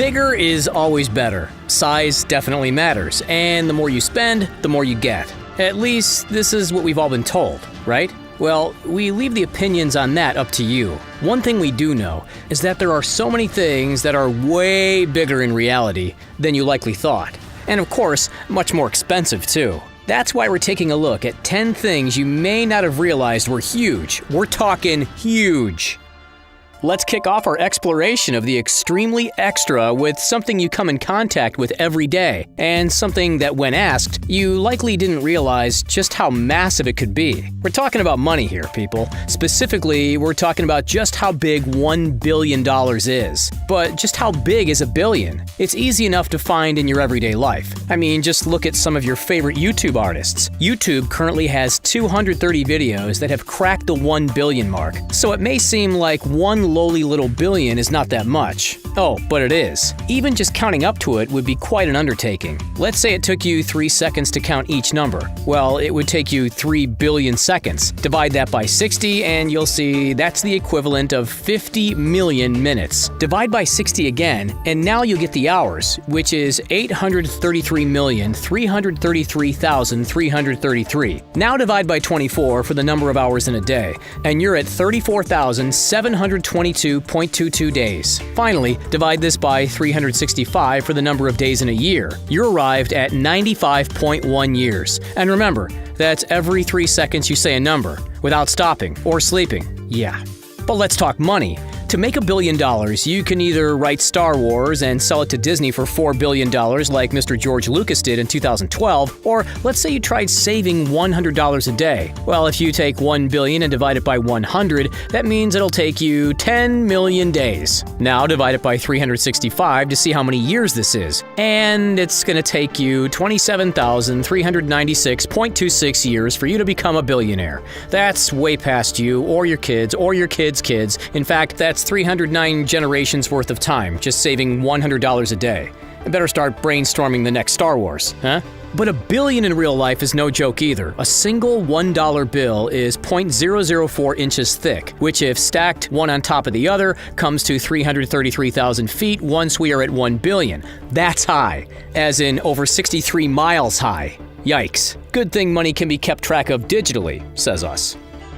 Bigger is always better. Size definitely matters, and the more you spend, the more you get. At least, this is what we've all been told, right? Well, we leave the opinions on that up to you. One thing we do know is that there are so many things that are way bigger in reality than you likely thought. And of course, much more expensive too. That's why we're taking a look at 10 things you may not have realized were huge. We're talking huge. Let's kick off our exploration of the extremely extra with something you come in contact with every day, and something that, when asked, you likely didn't realize just how massive it could be. We're talking about money here, people. Specifically, we're talking about just how big $1 billion is. But just how big is a billion? It's easy enough to find in your everyday life. I mean, just look at some of your favorite YouTube artists. YouTube currently has 230 videos that have cracked the 1 billion mark, so it may seem like one lowly little billion is not that much. Oh, but it is. Even just counting up to it would be quite an undertaking. Let's say it took you 3 seconds to count each number. Well, it would take you 3 billion seconds. Divide that by 60 and you'll see that's the equivalent of 50 million minutes. Divide by 60 again, and now you'll get the hours, which is 833,333,333. Now divide by 24 for the number of hours in a day, and you're at 34,722.22 days. Finally, divide this by 365 for the number of days in a year. You arrived at 95.1 years. And remember, that's every 3 seconds you say a number, without stopping or sleeping. Yeah. But let's talk money. To make $1 billion, you can either write Star Wars and sell it to Disney for $4 billion like Mr. George Lucas did in 2012, or let's say you tried saving $100 a day. Well, if you take $1 billion and divide it by 100, that means it'll take you 10 million days. Now divide it by 365 to see how many years this is. And it's going to take you 27,396.26 years for you to become a billionaire. That's way past you or your kids or your kids' kids. In fact, that's 309 generations worth of time, just saving $100 a day. I better start brainstorming the next Star Wars, huh? But $1 billion in real life is no joke either. A single $1 bill is 0.004 inches thick, which if stacked one on top of the other, comes to 333,000 feet once we are at 1 billion. That's high, as in over 63 miles high. Yikes. Good thing money can be kept track of digitally, says us.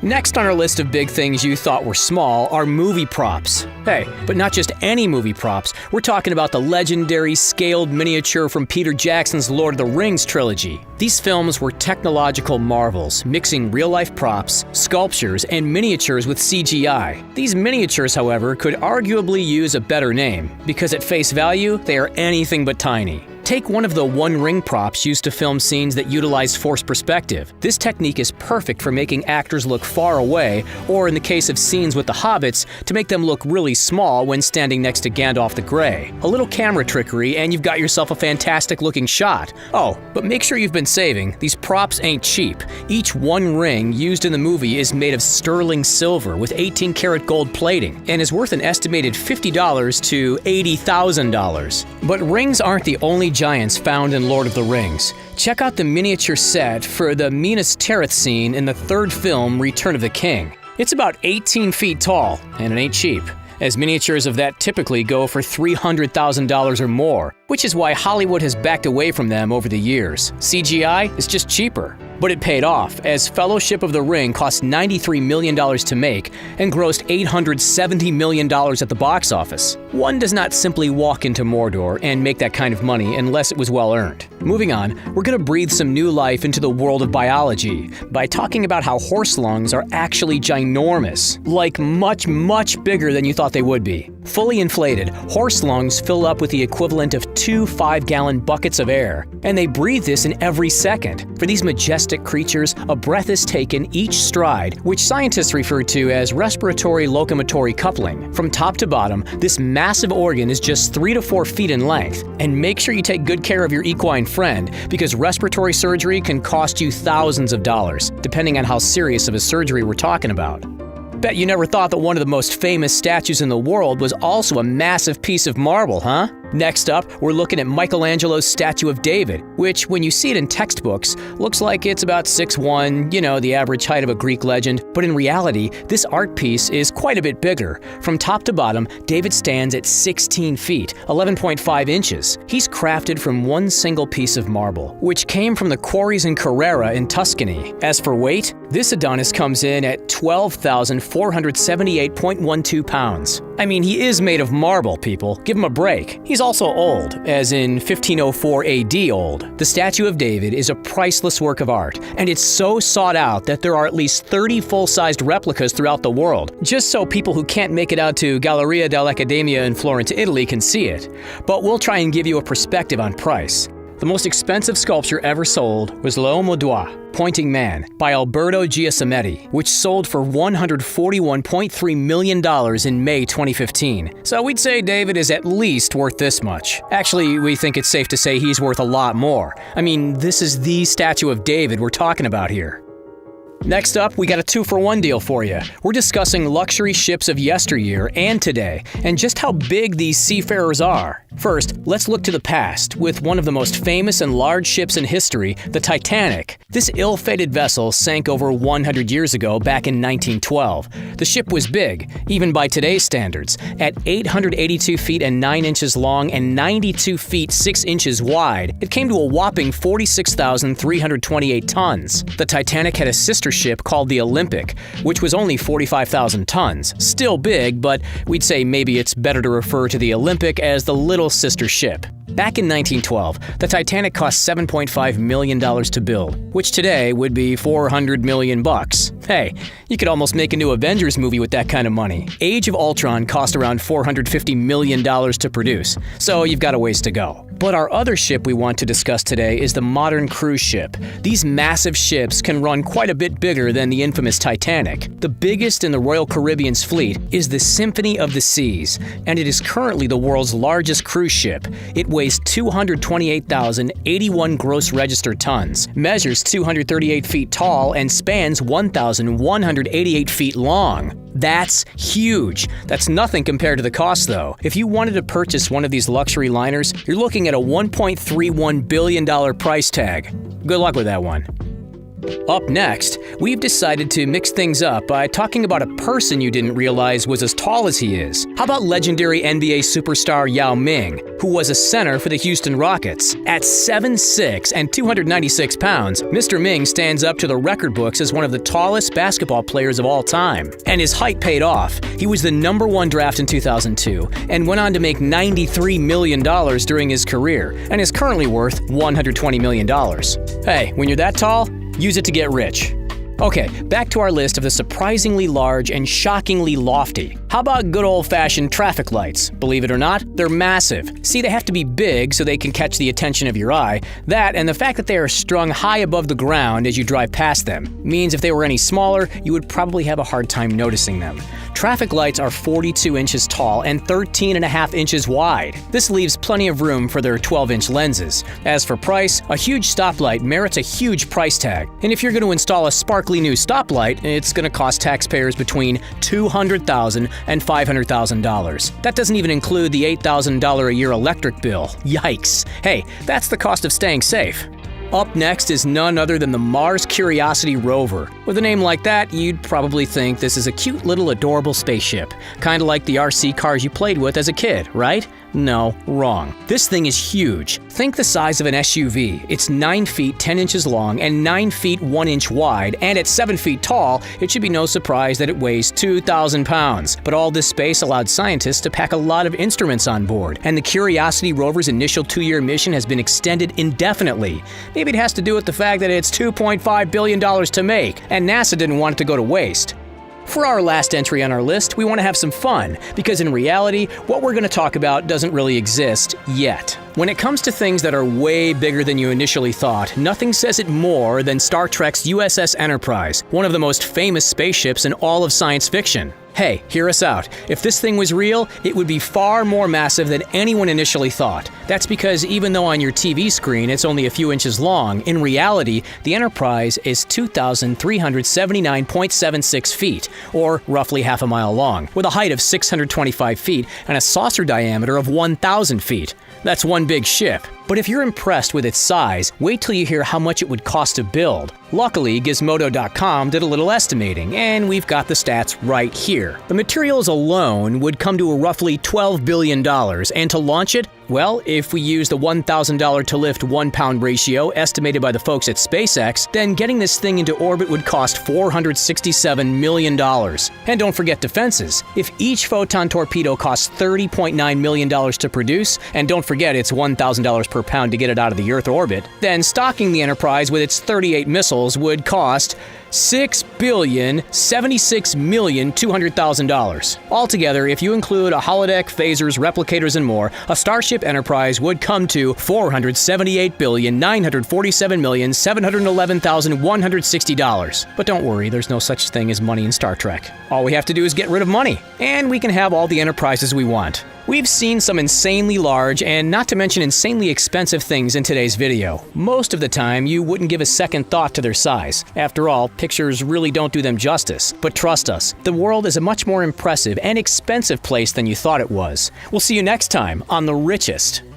Next on our list of big things you thought were small are movie props. Hey, but not just any movie props. We're talking about the legendary scaled miniature from Peter Jackson's Lord of the Rings trilogy. These films were technological marvels, mixing real-life props, sculptures, and miniatures with CGI. These miniatures, however, could arguably use a better name, because at face value, they are anything but tiny. Take one of the One Ring props used to film scenes that utilize forced perspective. This technique is perfect for making actors look far away, or in the case of scenes with the hobbits, to make them look really small when standing next to Gandalf the Grey. A little camera trickery and you've got yourself a fantastic looking shot. Oh, but make sure you've been saving. These props ain't cheap. Each One Ring used in the movie is made of sterling silver with 18 karat gold plating and is worth an estimated $50 to $80,000. But rings aren't the only giants found in Lord of the Rings. Check out the miniature set for the Minas Tirith scene in the third film, Return of the King. It's about 18 feet tall, and it ain't cheap, as miniatures of that typically go for $300,000 or more, which is why Hollywood has backed away from them over the years. CGI is just cheaper. But it paid off, as Fellowship of the Ring cost $93 million to make and grossed $870 million at the box office. One does not simply walk into Mordor and make that kind of money unless it was well earned. Moving on, we're going to breathe some new life into the world of biology by talking about how horse lungs are actually ginormous, like much, much bigger than you thought they would be. Fully inflated, horse lungs fill up with the equivalent of 2 5-gallon buckets of air, and they breathe this in every second. For these majestic creatures, a breath is taken each stride, which scientists refer to as respiratory locomotory coupling. From top to bottom, this massive organ is just 3 to 4 feet in length. And make sure you take good care of your equine friend, because respiratory surgery can cost you thousands of dollars, depending on how serious of a surgery we're talking about. Bet you never thought that one of the most famous statues in the world was also a massive piece of marble, huh? Next up, we're looking at Michelangelo's statue of David, which, when you see it in textbooks, looks like it's about 6'1", the average height of a Greek legend. But in reality, this art piece is quite a bit bigger. From top to bottom, David stands at 16 feet, 11.5 inches. He's crafted from one single piece of marble, which came from the quarries in Carrara in Tuscany. As for weight, this Adonis comes in at 12,478.12 pounds. I mean, he is made of marble, people. Give him a break. He's also old, as in 1504 AD old. The statue of David is a priceless work of art, and it's so sought out that there are at least 30 full-sized replicas throughout the world, just so people who can't make it out to Galleria dell'Accademia in Florence, Italy can see it. But we'll try and give you a perspective on price. The most expensive sculpture ever sold was L'Homme au Doigt, Pointing Man, by Alberto Giacometti, which sold for $141.3 million in May 2015. So we'd say David is at least worth this much. Actually, we think it's safe to say he's worth a lot more. I mean, this is the statue of David we're talking about here. Next up, we got a 2-for-1 deal for you. We're discussing luxury ships of yesteryear and today, and just how big these seafarers are. First, let's look to the past, with one of the most famous and large ships in history, the Titanic. This ill-fated vessel sank over 100 years ago, back in 1912. The ship was big, even by today's standards, at 882 feet and 9 inches long and 92 feet 6 inches wide. It came to a whopping 46,328 tons. The Titanic had a sister ship called the Olympic, which was only 45,000 tons. Still big, but we'd say maybe it's better to refer to the Olympic as the little sister ship. Back in 1912, the Titanic cost $7.5 million to build, which today would be $400 million bucks. Hey, you could almost make a new Avengers movie with that kind of money. Age of Ultron cost around $450 million to produce, so you've got a ways to go. But our other ship we want to discuss today is the modern cruise ship. These massive ships can run quite a bit bigger than the infamous Titanic. The biggest in the Royal Caribbean's fleet is the Symphony of the Seas, and it is currently the world's largest cruise ship. It weighs 228,081 gross registered tons, measures 238 feet tall, and spans 1,188 feet long. That's huge. That's nothing compared to the cost, though. If you wanted to purchase one of these luxury liners, you're looking at a $1.31 billion price tag. Good luck with that one. Up next, we've decided to mix things up by talking about a person you didn't realize was as tall as he is. How about legendary NBA superstar Yao Ming, who was a center for the Houston Rockets? At 7'6" and 296 pounds, Mr. Ming stands up to the record books as one of the tallest basketball players of all time. And his height paid off. He was the #1 draft in 2002 and went on to make $93 million during his career and is currently worth $120 million. Hey, when you're that tall, use it to get rich. Okay, back to our list of the surprisingly large and shockingly lofty. How about good old-fashioned traffic lights? Believe it or not, they're massive. See, they have to be big so they can catch the attention of your eye. That, and the fact that they are strung high above the ground as you drive past them, means if they were any smaller, you would probably have a hard time noticing them. Traffic lights are 42 inches tall and 13.5 inches wide. This leaves plenty of room for their 12-inch lenses. As for price, a huge stoplight merits a huge price tag. And if you're going to install a sparkly new stoplight, it's going to cost taxpayers between $200,000 and $500,000. That doesn't even include the $8,000 a year electric bill. Yikes. Hey, that's the cost of staying safe. Up next is none other than the Mars Curiosity rover. With a name like that, you'd probably think this is a cute little adorable spaceship, kind of like the RC cars you played with as a kid, right? No, wrong. This thing is huge. Think the size of an SUV. It's 9 feet 10 inches long and 9 feet 1 inch wide, and at 7 feet tall, it should be no surprise that it weighs 2,000 pounds. But all this space allowed scientists to pack a lot of instruments on board, and the Curiosity rover's initial 2-year mission has been extended indefinitely. Maybe it has to do with the fact that it's $2.5 billion to make, and NASA didn't want it to go to waste. For our last entry on our list, we want to have some fun, because in reality, what we're going to talk about doesn't really exist yet. When it comes to things that are way bigger than you initially thought, nothing says it more than Star Trek's USS Enterprise, one of the most famous spaceships in all of science fiction. Hey, hear us out. If this thing was real, it would be far more massive than anyone initially thought. That's because even though on your TV screen it's only a few inches long, in reality, the Enterprise is 2,379.76 feet, or roughly half a mile long, with a height of 625 feet and a saucer diameter of 1,000 feet. That's one big ship. But if you're impressed with its size, wait till you hear how much it would cost to build. Luckily, Gizmodo.com did a little estimating, and we've got the stats right here. The materials alone would come to a roughly $12 billion, and to launch it, well, if we use the $1,000 to lift 1 pound ratio estimated by the folks at SpaceX, then getting this thing into orbit would cost $467 million. And don't forget defenses. If each photon torpedo costs $30.9 million to produce, and don't forget it's $1,000 per pound to get it out of the Earth orbit, then stocking the Enterprise with its 38 missiles would cost $6,076,200,000. Altogether, if you include a holodeck, phasers, replicators, and more, a Starship Enterprise would come to $478,947,711,160. But don't worry, there's no such thing as money in Star Trek. All we have to do is get rid of money, and we can have all the Enterprises we want. We've seen some insanely large and not to mention insanely expensive things in today's video. Most of the time, you wouldn't give a second thought to their size. After all, pictures really don't do them justice. But trust us, the world is a much more impressive and expensive place than you thought it was. We'll see you next time on The Richest.